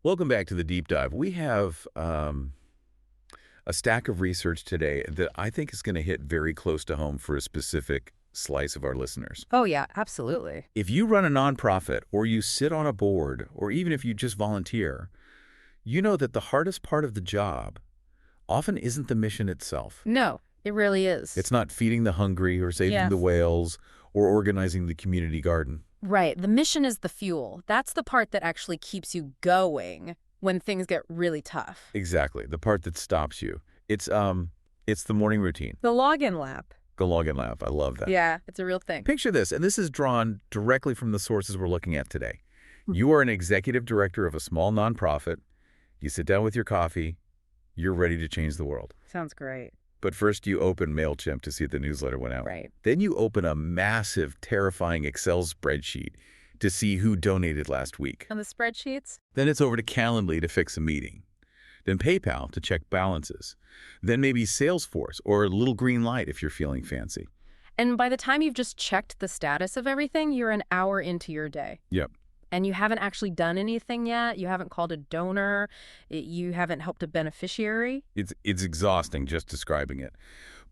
Welcome back to the deep dive. We have a stack of research today that I think is going to hit very close to home for a specific slice of our listeners. Oh, yeah, absolutely. If you run a nonprofit or you sit on a board or even if you just volunteer, you know that the hardest part of the job often isn't the mission itself. No, it really is. It's not feeding the hungry or saving Yes. the whales or organizing the community garden. Right. The mission is the fuel. That's the part that actually keeps you going when things get really tough. Exactly, the part that stops you. It's the morning routine. The login lap. The login lab. I love that. Yeah, it's a real thing. Picture this, and this is drawn directly from the sources we're looking at today. You are an executive director of a small nonprofit. You sit down with your coffee. You're ready to change the world. Sounds great. But first you open MailChimp to see if the newsletter went out. Right. Then you open a massive, terrifying Excel spreadsheet to see who donated last week. And the spreadsheets? Then it's over to Calendly to fix a meeting. Then PayPal to check balances. Then maybe Salesforce or Little Green Light if you're feeling fancy. And by the time you've just checked the status of everything, you're an hour into your day. Yep. And you haven't actually done anything yet. You haven't called a donor. You haven't helped a beneficiary. It's exhausting just describing it.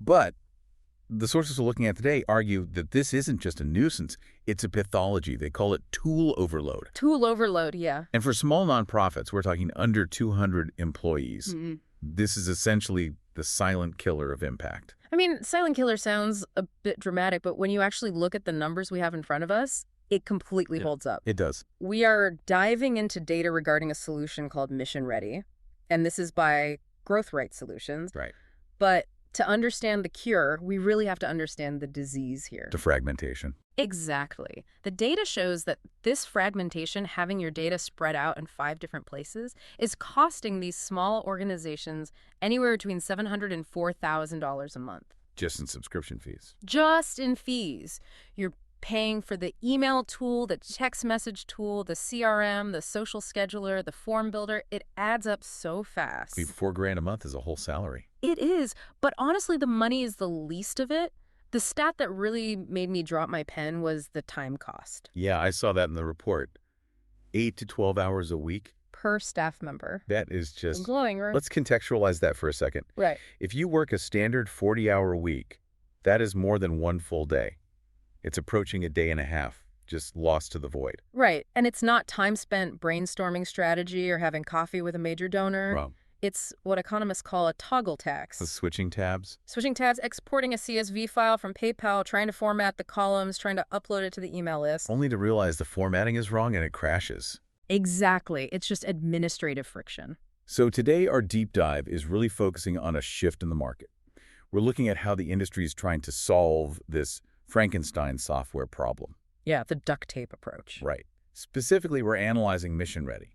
But the sources we're looking at today argue that this isn't just a nuisance. It's a pathology. They call it tool overload. Tool overload, yeah. And for small nonprofits, we're talking under 200 employees. Mm-hmm. This is essentially the silent killer of impact. I mean, silent killer sounds a bit dramatic, but when you actually look at the numbers we have in front of us, it completely holds up. It does. We are diving into data regarding a solution called MissionReady, and this is by Growth Rate Solutions. Right. But to understand the cure, we really have to understand the disease here. The fragmentation. Exactly. The data shows that this fragmentation, having your data spread out in 5 different places, is costing these small organizations anywhere between $700 and $4,000 a month. Just in subscription fees. Just in fees. You're paying for the email tool, the text message tool, the CRM, the social scheduler, the form builder. It adds up so fast. $4,000 a month is a whole salary. It is, but honestly, the money is the least of it. The stat that really made me drop my pen was the time cost. Yeah, I saw that in the report. 8 to 12 hours a week. Per staff member. That is just... Glowing, right? Let's contextualize that for a second. Right. If you work a standard 40-hour week, that is more than one full day. It's approaching a day and a half, just lost to the void. Right. And it's not time spent brainstorming strategy or having coffee with a major donor. Wow. It's what economists call a toggle tax. The switching tabs. Switching tabs, exporting a CSV file from PayPal, trying to format the columns, trying to upload it to the email list. Only to realize the formatting is wrong and it crashes. Exactly. It's just administrative friction. So today our deep dive is really focusing on a shift in the market. We're looking at how the industry is trying to solve this Frankenstein software problem. Yeah, the duct tape approach. Right. Specifically, we're analyzing MissionReady,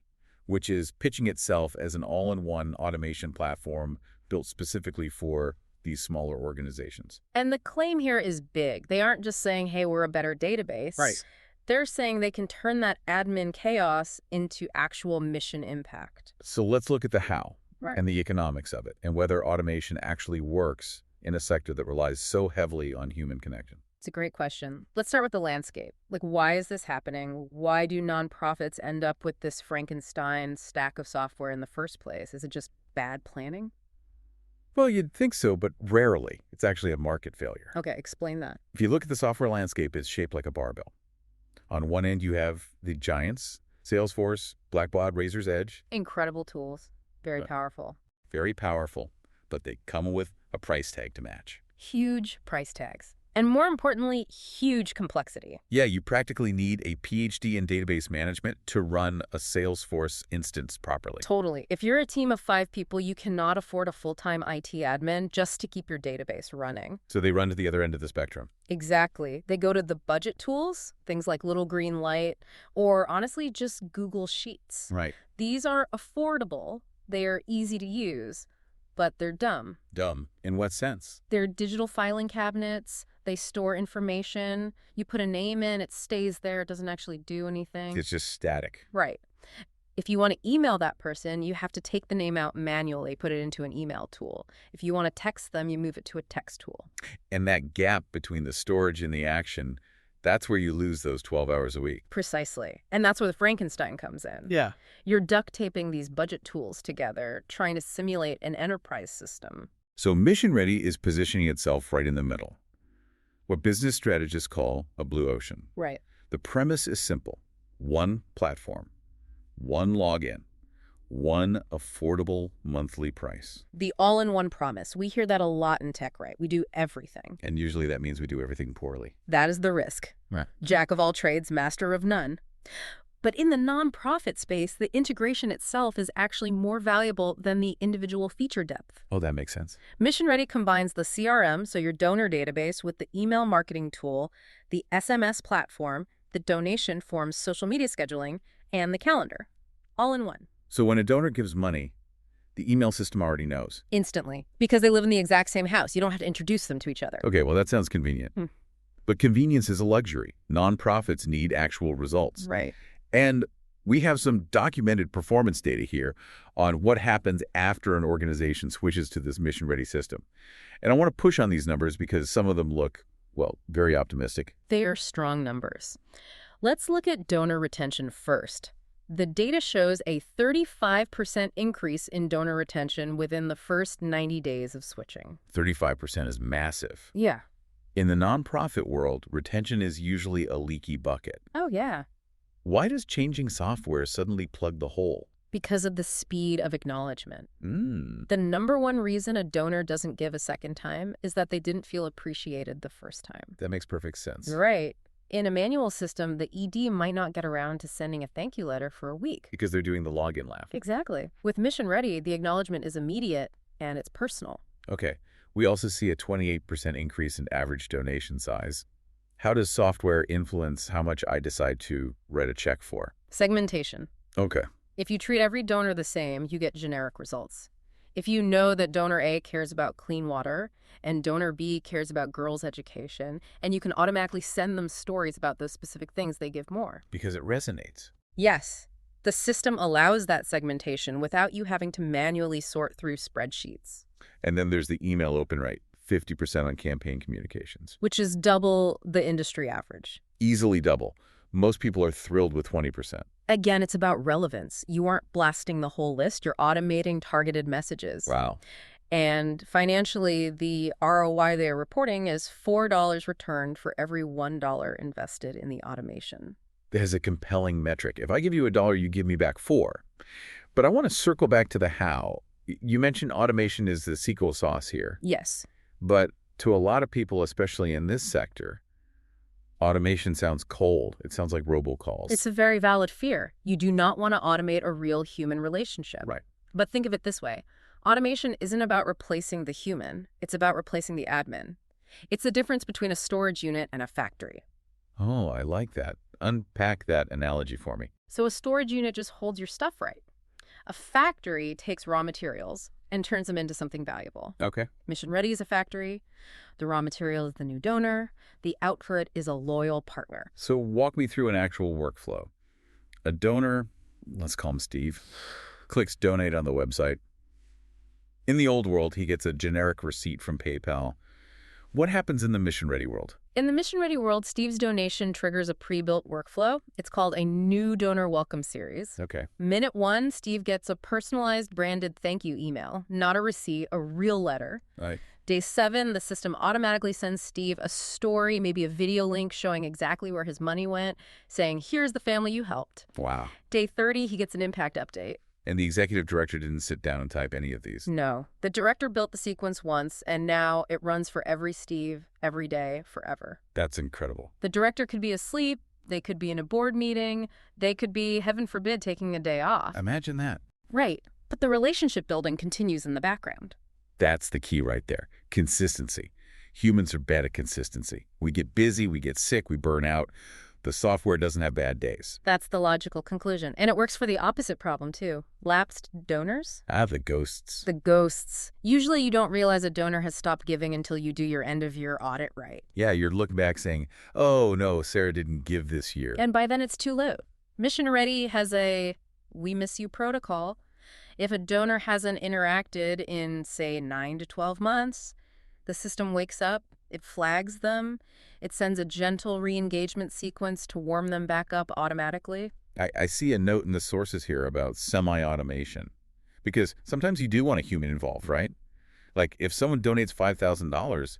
which is pitching itself as an all-in-one automation platform built specifically for these smaller organizations. And the claim here is big. They aren't just saying, hey, we're a better database. Right. They're saying they can turn that admin chaos into actual mission impact. So let's look at the how Right. and the economics of it and whether automation actually works in a sector that relies so heavily on human connection. It's a great question. Let's start with the landscape. Like, why is this happening? Why do nonprofits end up with this Frankenstein stack of software in the first place? Is it just bad planning? Well, you'd think so, but rarely. It's actually a market failure. Okay, explain that. If you look at the software landscape, it's shaped like a barbell. On one end, you have the giants, Salesforce, Blackbaud, Razor's Edge. Incredible tools. Very powerful. Very powerful, but they come with a price tag to match. Huge price tags. And more importantly, huge complexity. Yeah, you practically need a PhD in database management to run a Salesforce instance properly. Totally. If you're a team of 5 people, you cannot afford a full-time IT admin just to keep your database running. So they run to the other end of the spectrum. Exactly. They go to the budget tools, things like Little Green Light, or honestly, just Google Sheets. Right. These are affordable, they are easy to use, but they're dumb. Dumb. In what sense? They're digital filing cabinets. They store information. You put a name in, it stays there. It doesn't actually do anything. It's just static. Right. If you want to email that person, you have to take the name out manually, put it into an email tool. If you want to text them, you move it to a text tool. And that gap between the storage and the action That's where you lose those 12 hours a week. Precisely. And that's where the Frankenstein comes in. Yeah. You're duct taping these budget tools together, trying to simulate an enterprise system. So MissionReady is positioning itself right in the middle, what business strategists call a blue ocean. Right. The premise is simple. One platform, one login, one affordable monthly price. The all-in-one promise. We hear that a lot in tech, right? We do everything. And usually that means we do everything poorly. That is the risk. Right. Jack of all trades, master of none. But in the nonprofit space, the integration itself is actually more valuable than the individual feature depth. Oh, that makes sense. MissionReady combines the CRM, so your donor database, with the email marketing tool, the SMS platform, the donation forms, social media scheduling, and the calendar, all in one. So when a donor gives money, the email system already knows. Instantly, because they live in the exact same house. You don't have to introduce them to each other. Okay, well, that sounds convenient. But convenience is a luxury. Nonprofits need actual results. Right. And we have some documented performance data here on what happens after an organization switches to this mission-ready system. And I want to push on these numbers because some of them look, well, very optimistic. They are strong numbers. Let's look at donor retention first. The data shows a 35% increase in donor retention within the first 90 days of switching. 35% is massive. Yeah. In the nonprofit world, retention is usually a leaky bucket. Oh, yeah. Why does changing software suddenly plug the hole? Because of the speed of acknowledgement. Mm. The number one reason a donor doesn't give a second time is that they didn't feel appreciated the first time. That makes perfect sense. Right. In a manual system, the ED might not get around to sending a thank you letter for a week. Because they're doing the login laugh. Exactly. With MissionReady, the acknowledgement is immediate and it's personal. Okay. We also see a 28% increase in average donation size. How does software influence how much I decide to write a check for? Segmentation. Okay. If you treat every donor the same, you get generic results. If you know that donor A cares about clean water and donor B cares about girls' education, and you can automatically send them stories about those specific things, they give more. Because it resonates. Yes. The system allows that segmentation without you having to manually sort through spreadsheets. And then there's the email open rate, 50% on campaign communications. Which is double the industry average. Easily double. Most people are thrilled with 20%. Again, it's about relevance. You aren't blasting the whole list. You're automating targeted messages. Wow. And financially, the ROI they're reporting is $4 returned for every $1 invested in the automation. That is a compelling metric. If I give you $1, you give me back $4. But I want to circle back to the how. You mentioned automation is the secret sauce here. Yes. But to a lot of people, especially in this sector, automation sounds cold. It sounds like robocalls. It's a very valid fear. You do not want to automate a real human relationship. Right. But think of it this way. Automation isn't about replacing the human. It's about replacing the admin. It's the difference between a storage unit and a factory. Oh, I like that. Unpack that analogy for me. So a storage unit just holds your stuff right. A factory takes raw materials and turns them into something valuable. Okay. MissionReady is a factory. The raw material is the new donor. The output is a loyal partner. So walk me through an actual workflow. A donor, let's call him Steve, clicks donate on the website. In the old world, he gets a generic receipt from PayPal. What happens in the MissionReady world? In the MissionReady world, Steve's donation triggers a pre-built workflow. It's called a new donor welcome series. Okay. Minute 1, Steve gets a personalized branded thank you email, not a receipt, a real letter. Right. Day 7, the system automatically sends Steve a story, maybe a video link showing exactly where his money went, saying, here's the family you helped. Wow. Day 30, he gets an impact update. And the executive director didn't sit down and type any of these? No. The director built the sequence once, and now it runs for every Steve, every day, forever. That's incredible. The director could be asleep, they could be in a board meeting, they could be, heaven forbid, taking a day off. Imagine that. Right. But the relationship building continues in the background. That's the key right there. Consistency. Humans are bad at consistency. We get busy, we get sick, we burn out. The software doesn't have bad days. That's the logical conclusion. And it works for the opposite problem, too. Lapsed donors? The ghosts. The ghosts. Usually you don't realize a donor has stopped giving until you do your end-of-year audit right. Yeah, you're looking back saying, oh, no, Sarah didn't give this year. And by then it's too late. MissionReady has a we miss you protocol. If a donor hasn't interacted in, say, 9 to 12 months, the system wakes up, It flags them. It sends a gentle re-engagement sequence to warm them back up automatically. I see a note in the sources here about semi-automation. Because sometimes you do want a human involved, right? Like, if someone donates $5,000,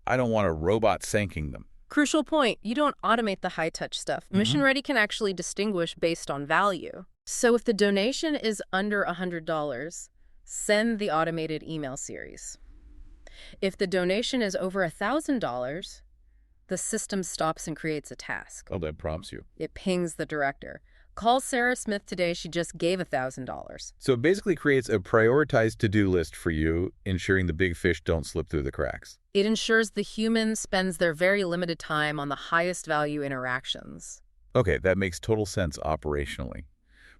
I don't want a robot thanking them. Crucial point, you don't automate the high-touch stuff. MissionReady can actually distinguish based on value. So if the donation is under $100, send the automated email series. If the donation is over $1,000, the system stops and creates a task. Oh, that prompts you. It pings the director. Call Sarah Smith today, she just gave $1,000. So it basically creates a prioritized to-do list for you, ensuring the big fish don't slip through the cracks. It ensures the human spends their very limited time on the highest value interactions. Okay, that makes total sense operationally.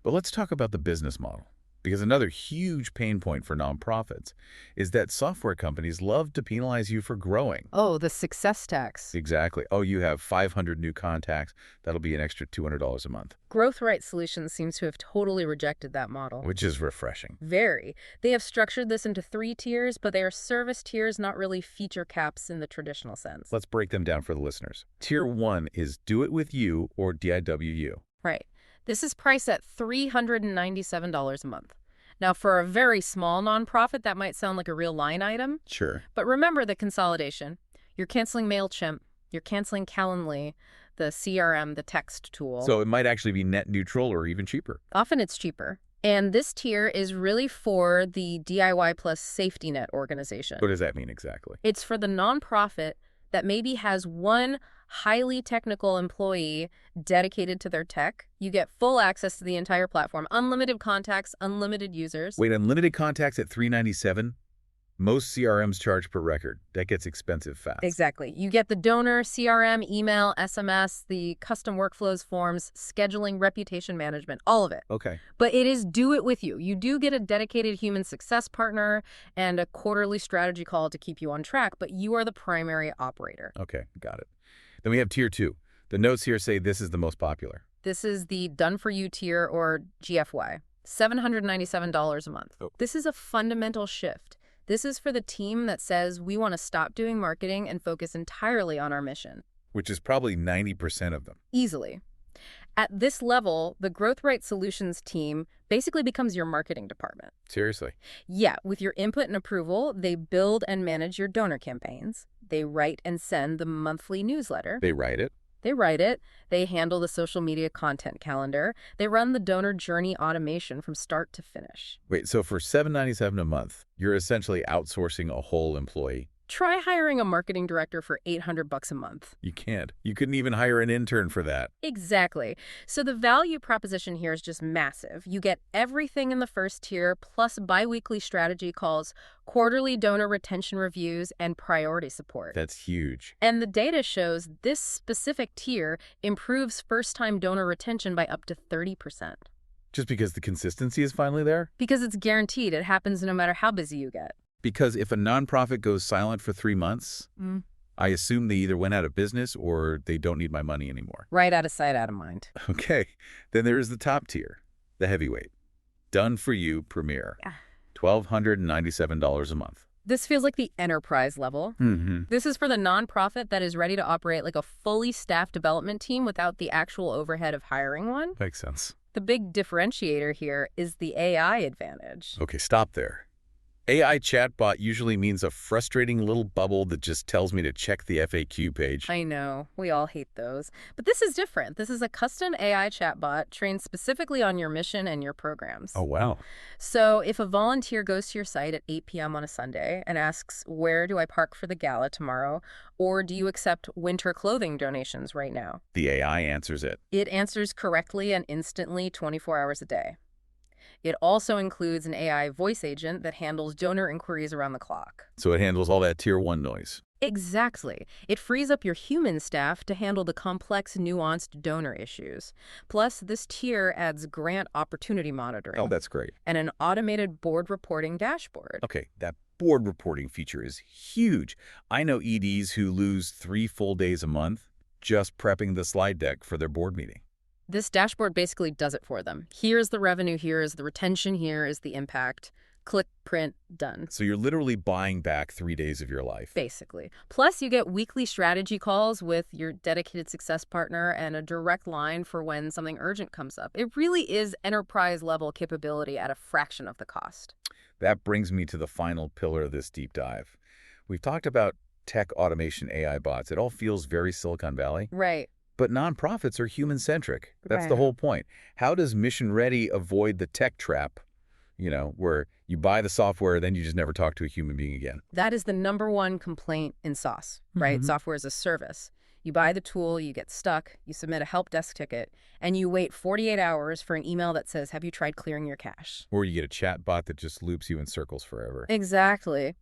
But let's talk about the business model. Because another huge pain point for nonprofits is that software companies love to penalize you for growing. Oh, the success tax. Exactly. Oh, you have 500 new contacts. That'll be an extra $200 a month. Growth Right Solutions seems to have totally rejected that model. Which is refreshing. Very. They have structured this into 3 tiers, but they are service tiers, not really feature caps in the traditional sense. Let's break them down for the listeners. Tier 1 is Do It With You or DIWU. Right. This is priced at $397 a month. Now, for a very small nonprofit, that might sound like a real line item. Sure. But remember the consolidation. You're canceling MailChimp. You're canceling Calendly, the CRM, the text tool. So it might actually be net neutral or even cheaper. Often it's cheaper. And this tier is really for the DIY plus safety net organization. What does that mean exactly? It's for the nonprofit that maybe has one highly technical employee dedicated to their tech. You get full access to the entire platform, unlimited contacts, unlimited users. Wait, unlimited contacts at $397? Most CRMs charge per record. That gets expensive fast. Exactly. You get the donor, CRM, email, SMS, the custom workflows, forms, scheduling, reputation management, all of it. Okay. But it is Do It With You. You do get a dedicated human success partner and a quarterly strategy call to keep you on track, but you are the primary operator. Okay, got it. Then we have Tier 2. The notes here say this is the most popular. This is the Done For You tier, or GFY, $797 a month. Oh. This is a fundamental shift. This is for the team that says we want to stop doing marketing and focus entirely on our mission. Which is probably 90% of them. Easily. At this level, the Growth Right Solutions team basically becomes your marketing department. Seriously. Yeah, with your input and approval, they build and manage your donor campaigns. They write and send the monthly newsletter. They write it. They write it. They handle the social media content calendar. They run the donor journey automation from start to finish. Wait, so for $797 a month, you're essentially outsourcing a whole employee. Try hiring a marketing director for $800 a month. You can't. You couldn't even hire an intern for that. Exactly. So the value proposition here is just massive. You get everything in the first tier, plus biweekly strategy calls, quarterly donor retention reviews, and priority support. That's huge. And the data shows this specific tier improves first-time donor retention by up to 30%. Just because the consistency is finally there? Because it's guaranteed. It happens no matter how busy you get. Because if a nonprofit goes silent for 3 months, I assume they either went out of business or they don't need my money anymore. Right out of sight, out of mind. Okay. Then there is the top tier, the heavyweight. Done For You Premier. Yeah. $1,297 a month. This feels like the enterprise level. This is for the nonprofit that is ready to operate like a fully staffed development team without the actual overhead of hiring one. Makes sense. The big differentiator here is the AI advantage. Okay, stop there. AI chatbot usually means a frustrating little bubble that just tells me to check the FAQ page. I know. We all hate those. But this is different. This is a custom AI chatbot trained specifically on your mission and your programs. Oh, wow. So if a volunteer goes to your site at 8 p.m. on a Sunday and asks, where do I park for the gala tomorrow? Or do you accept winter clothing donations right now? The AI answers it. It answers correctly and instantly 24 hours a day. It also includes an AI voice agent that handles donor inquiries around the clock. So it handles all that Tier 1 noise. Exactly. It frees up your human staff to handle the complex, nuanced donor issues. Plus, this tier adds grant opportunity monitoring. Oh, that's great. And an automated board reporting dashboard. Okay, that board reporting feature is huge. I know EDs who lose 3 full days a month just prepping the slide deck for their board meeting. This dashboard basically does it for them. Here's the revenue, here is the retention, here is the impact. Click, print, done. So you're literally buying back 3 days of your life. Basically. Plus, you get weekly strategy calls with your dedicated success partner and a direct line for when something urgent comes up. It really is enterprise-level capability at a fraction of the cost. That brings me to the final pillar of this deep dive. We've talked about tech automation AI bots. It all feels very Silicon Valley. Right. But nonprofits are human-centric. That's the Right. whole point. How does MissionReady avoid the tech trap, where you buy the software, then you just never talk to a human being again? That is the #1 complaint in SaaS, right? Software as a service. You buy the tool, you get stuck, you submit a help desk ticket, and you wait 48 hours for an email that says, have you tried clearing your cache? Or you get a chat bot that just loops you in circles forever. Exactly.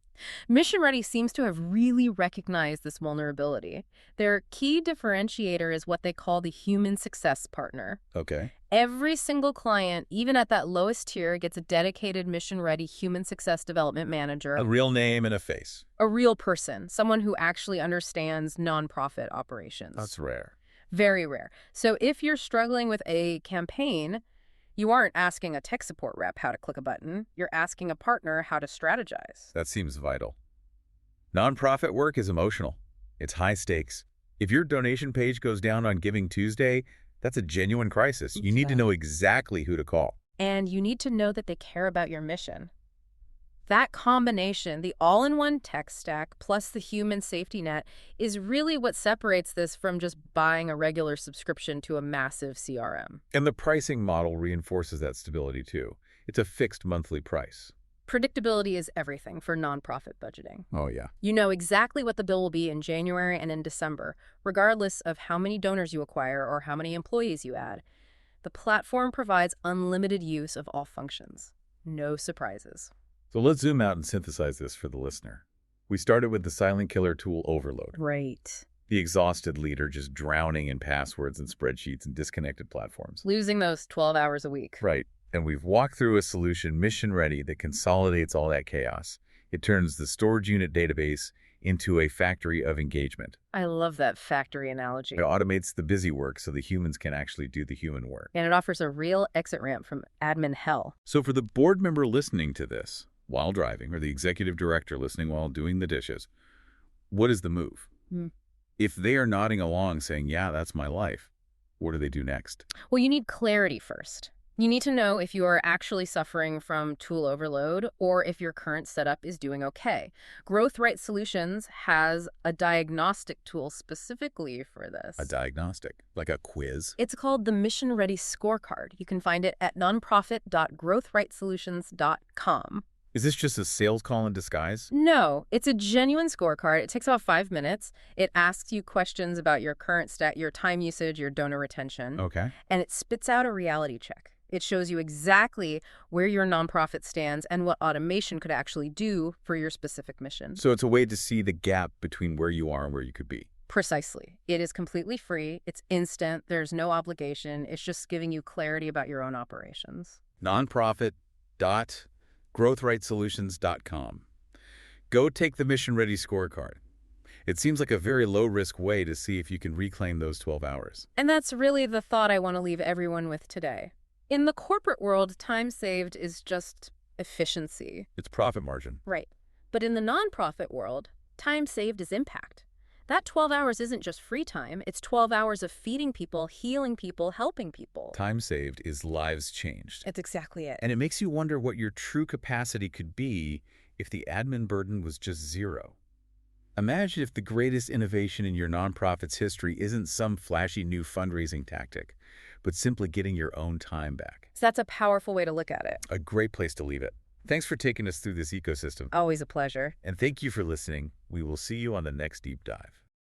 MissionReady seems to have really recognized this vulnerability. Their key differentiator is what they call the human success partner. Okay. Every single client, even at that lowest tier, gets a dedicated MissionReady human success development manager. A real name and a face. A real person, someone who actually understands nonprofit operations. That's rare. Very rare. So if you're struggling with a campaign, you aren't asking a tech support rep how to click a button. You're asking a partner how to strategize. That seems vital. Nonprofit work is emotional. It's high stakes. If your donation page goes down on Giving Tuesday, that's a genuine crisis. You need to know exactly who to call. And you need to know that they care about your mission. That combination, the all-in-one tech stack plus the human safety net, is really what separates this from just buying a regular subscription to a massive CRM. And the pricing model reinforces that stability too. It's a fixed monthly price. Predictability is everything for nonprofit budgeting. Oh, yeah. You know exactly what the bill will be in January and in December, regardless of how many donors you acquire or how many employees you add. The platform provides unlimited use of all functions. No surprises. So let's zoom out and synthesize this for the listener. We started with the silent killer tool overload. Right. The exhausted leader just drowning in passwords and spreadsheets and disconnected platforms. Losing those 12 hours a week. Right. And we've walked through a solution MissionReady that consolidates all that chaos. It turns the storage unit database into a factory of engagement. I love that factory analogy. It automates the busy work so the humans can actually do the human work. And it offers a real exit ramp from admin hell. So for the board member listening to this while driving, or the executive director listening while doing the dishes, what is the move? If they are nodding along saying, yeah, that's my life, what do they do next? Well, you need clarity first. You need to know if you are actually suffering from tool overload or if your current setup is doing okay. Growth Right Solutions has a diagnostic tool specifically for this. A diagnostic, like a quiz? It's called the MissionReady Scorecard. You can find it at nonprofit.growthrightsolutions.com. Is this just a sales call in disguise? No, it's a genuine scorecard. It takes about 5 minutes. It asks you questions about your current stat, your time usage, your donor retention. Okay. And it spits out a reality check. It shows you exactly where your nonprofit stands and what automation could actually do for your specific mission. So it's a way to see the gap between where you are and where you could be. Precisely. It is completely free. It's instant. There's no obligation. It's just giving you clarity about your own operations. Nonprofit.growthrightsolutions.com. Go take the MissionReady scorecard. It seems like a very low-risk way to see if you can reclaim those 12 hours. And that's really the thought I want to leave everyone with today. In the corporate world, time saved is just efficiency. It's profit margin. Right. But in the nonprofit world, time saved is impact. That 12 hours isn't just free time. It's 12 hours of feeding people, healing people, helping people. Time saved is lives changed. That's exactly it. And it makes you wonder what your true capacity could be if the admin burden was just zero. Imagine if the greatest innovation in your nonprofit's history isn't some flashy new fundraising tactic, but simply getting your own time back. So that's a powerful way to look at it. A great place to leave it. Thanks for taking us through this ecosystem. Always a pleasure. And thank you for listening. We will see you on the next deep dive.